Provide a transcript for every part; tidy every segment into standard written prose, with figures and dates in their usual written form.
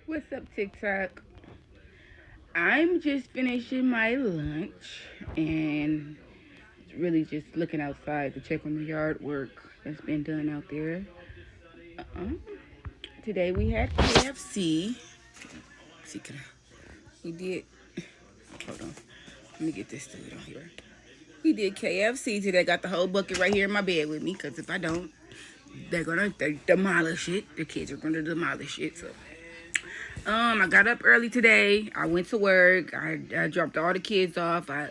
What's up, TikTok? I'm just finishing my lunch and really just looking outside to check on the yard work that's been done out there. Uh-uh. Today we had KFC. See, we did. Hold on. Let me get this dude on here. We did KFC today. Got the whole bucket right here in my bed with me because if I don't, they're gonna demolish it. The kids are gonna demolish it. So I got up early today. I went to work. I dropped all the kids off. I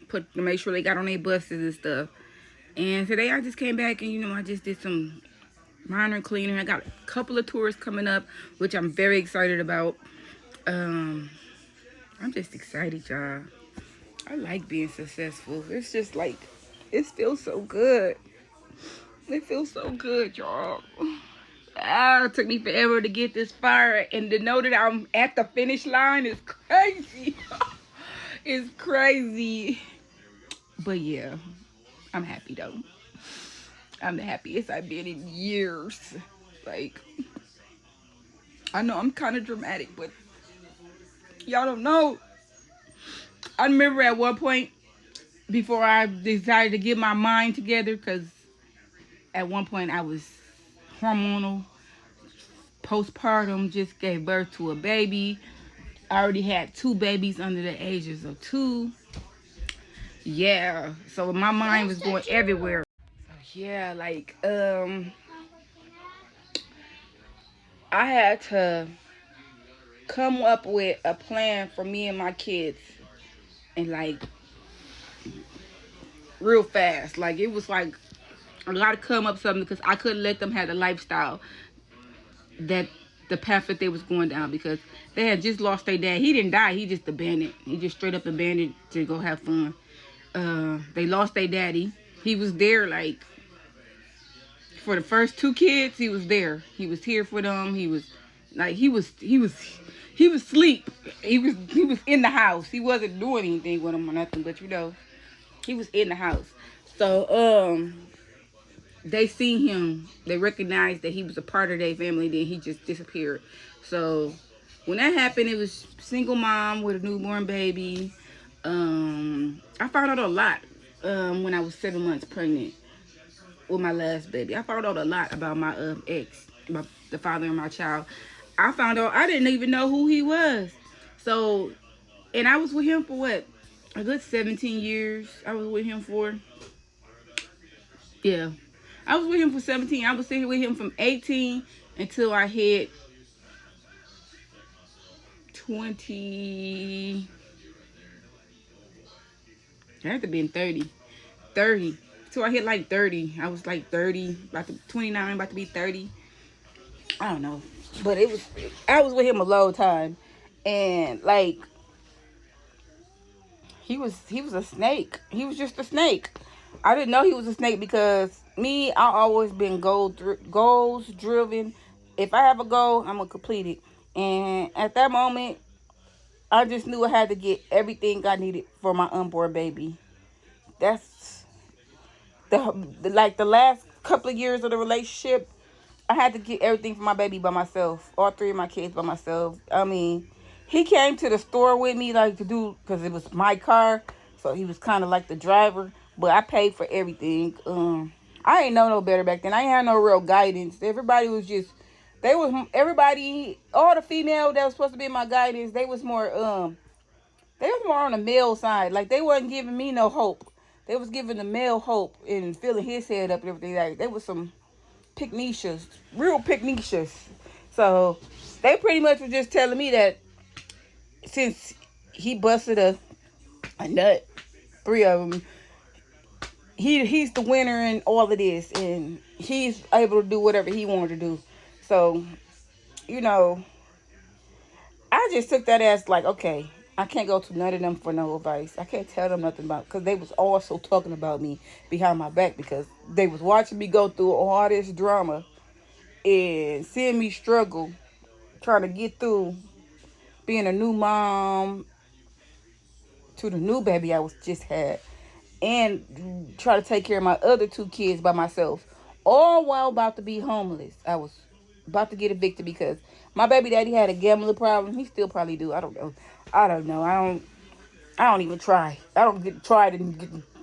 put to make sure they got on their buses and stuff. And today I just came back and I just did some minor cleaning. I got a couple of tours coming up, which I'm very excited about. Um, I'm just excited, y'all. I like being successful. It's just like it feels so good. It feels so good, y'all. It took me forever to get this far, and to know that I'm at the finish line is crazy. It's crazy. But yeah, I'm happy though. I'm the happiest I've been in years. Like, I know I'm kind of dramatic, but y'all don't know. I remember at one point before I decided to get my mind together, because at one point I was hormonal, postpartum, just gave birth to a baby. I already had two babies under the ages of 2. Yeah, so my mind was going everywhere. So yeah, like I had to come up with a plan for me and my kids, and like real fast. Like it was like I gotta come up with something because I couldn't let them have the lifestyle that the path that they was going down, because they had just lost their dad. He didn't die, he just abandoned. He just straight up abandoned to go have fun. They lost their daddy. He was there like for the first 2 kids. He was there. He was here for them. He was like he was asleep. He was in the house. He wasn't doing anything with them or nothing, but he was in the house. So they seen him. They recognized that he was a part of their family. Then he just disappeared. So when that happened, it was single mom with a newborn baby. I found out a lot when I was 7 months pregnant with my last baby. I found out a lot about my ex, the father of my child. I found out I didn't even know who he was. So, and I was with him for what? A good 17 years. I was with him for, yeah. I was with him for 17. I was sitting with him from 18 until I hit 20. I had to be in 30. 30. So I hit like 30. I was like 30, about to 29, about to be 30. I don't know. But I was with him a long time. And like, he was a snake. He was just a snake. I didn't know he was a snake because me, I always been goals driven. If I have a goal, I'm gonna complete it. And at that moment, I just knew I had to get everything I needed for my unborn baby. That's the last couple of years of the relationship. I had to get everything for my baby by myself. All 3 of my kids by myself. I mean, he came to the store with me like to do, because it was my car, so he was kind of like the driver. But I paid for everything. I ain't know no better back then. I ain't had no real guidance. Everybody was just, everybody, all the female that was supposed to be my guidance, they was more on the male side. Like, they wasn't giving me no hope. They was giving the male hope and filling his head up and everything. Like, they was some picnicious, real picnicious. So they pretty much was just telling me that since he busted a nut, 3 of them, he's the winner in all of this, and he's able to do whatever he wanted to do. So, I just took that as like, okay, I can't go to none of them for no advice. I can't tell them nothing about, because they was also talking about me behind my back, because they was watching me go through all this drama and seeing me struggle trying to get through being a new mom to the new baby I was just had, and try to take care of my other 2 kids by myself, all while about to be homeless. I was about to get evicted because my baby daddy had a gambling problem. He still probably do. I don't know. I don't know. I don't even try. I don't get try to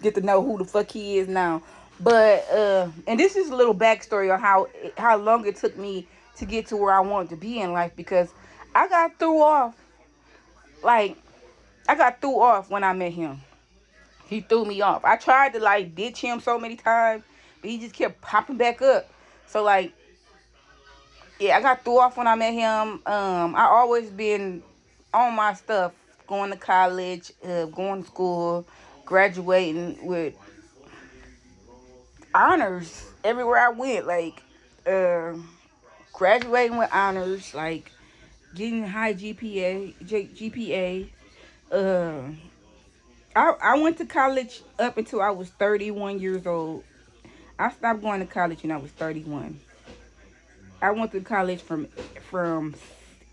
get to know who the fuck he is now. But and this is a little backstory on how long it took me to get to where I wanted to be in life because I got threw off. Like I got threw off when I met him. He threw me off. I tried to like ditch him so many times, but he just kept popping back up. So like, yeah, I got threw off when I met him. I always been on my stuff, going to college, going to school, graduating with honors everywhere I went. Like, uh, graduating with honors, like getting high GPA. Uh, I went to college up until I was 31 years old. I stopped going to college when I was 31. I went to college from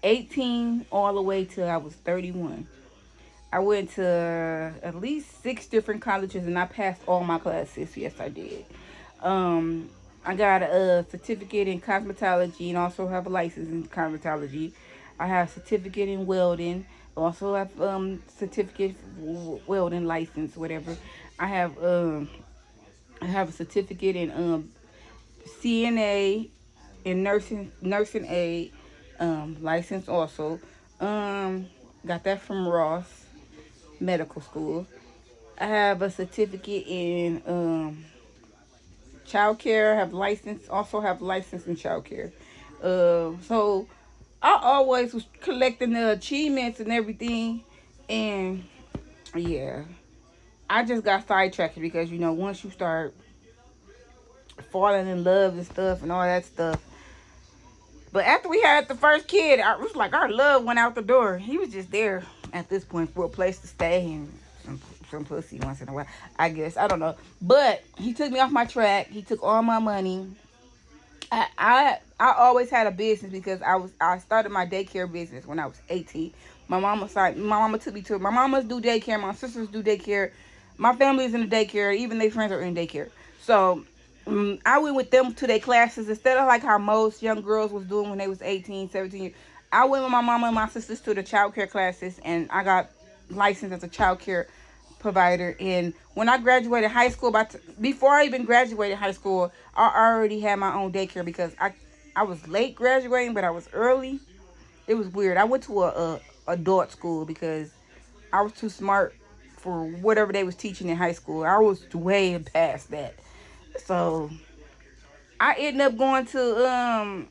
18 all the way till I was 31. I went to at least 6 different colleges and I passed all my classes. Yes, I did. Um, I got a certificate in cosmetology and also have a license in cosmetology. I have a certificate in welding. Also have certificate welding license, whatever. I have um I have a certificate in CNA in nursing aid license also. Um, got that from Ross Medical School. I have a certificate in child care. Have license. Also have license in child care. So I always was collecting the achievements and everything, and yeah, I just got sidetracked because once you start falling in love and stuff and all that stuff. But after we had the first kid, I was like our love went out the door. He was just there at this point for a place to stay and some pussy once in a while. I guess I don't know, but he took me off my track. He took all my money. I always had a business because I started my daycare business when I was 18. My mama took me to it. My mamas do daycare. My sisters do daycare. My family is in the daycare. Even their friends are in daycare. So I went with them to their classes instead of like how most young girls was doing when they was 18, 17 years. I went with my mama and my sisters to the child care classes, and I got licensed as a child care provider. And when I graduated high school, before I even graduated high school, I already had my own daycare because I was late graduating, but I was early. It was weird. I went to a adult school because I was too smart for whatever they was teaching in high school. I was way past that. So I ended up going to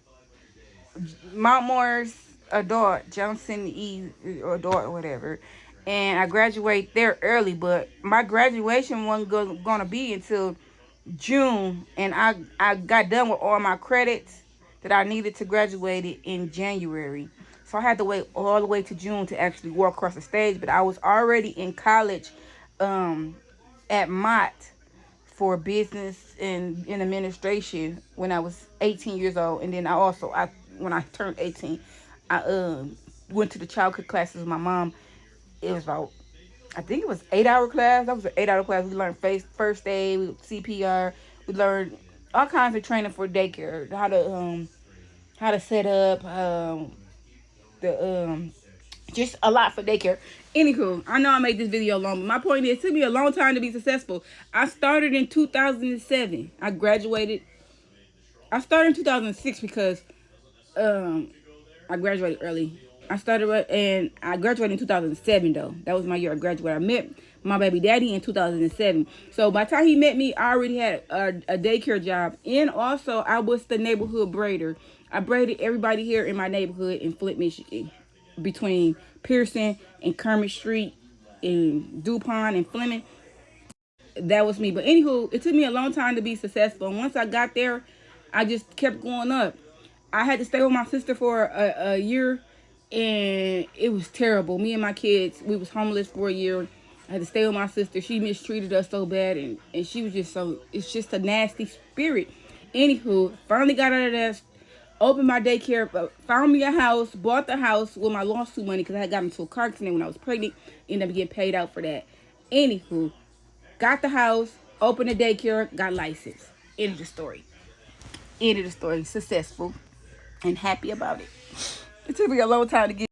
Mount Morris adult, Johnson E adult or whatever. And I graduated there early, but my graduation wasn't going to be until June. And I got done with all my credits that I needed to graduate it in January. So I had to wait all the way to June to actually walk across the stage. But I was already in college um, at Mott for business and in administration when I was 18 years old. And then when I turned 18, I went to the childcare classes with my mom. It was about, I think it was 8 hour class. That was an 8 hour class. We learned first aid, CPR. We learned all kinds of training for daycare, how to set up the just a lot for daycare. Anywho, I know I made this video long, but my point is, it took me a long time to be successful. I started in 2007. I started in 2006 because I graduated early. I graduated in 2007 though. That was my year I graduated. I met my baby daddy in 2007. So by the time he met me, I already had a daycare job, and also I was the neighborhood braider. I braided everybody here in my neighborhood in Flint, Michigan, between Pearson and Kermit Street, in DuPont and Fleming. That was me. But anywho, it took me a long time to be successful. And once I got there, I just kept going up. I had to stay with my sister for a year, and it was terrible. Me and my kids, we was homeless for a year. I had to stay with my sister. She mistreated us so bad, and she was it's just a nasty spirit. Anywho, finally got out of that, opened my daycare, found me a house, bought the house with my lawsuit money because I had gotten into a car accident when I was pregnant. Ended up getting paid out for that. Anywho, got the house, opened a daycare, got licensed. End of the story. Successful. and happy about it. It took me a long time to get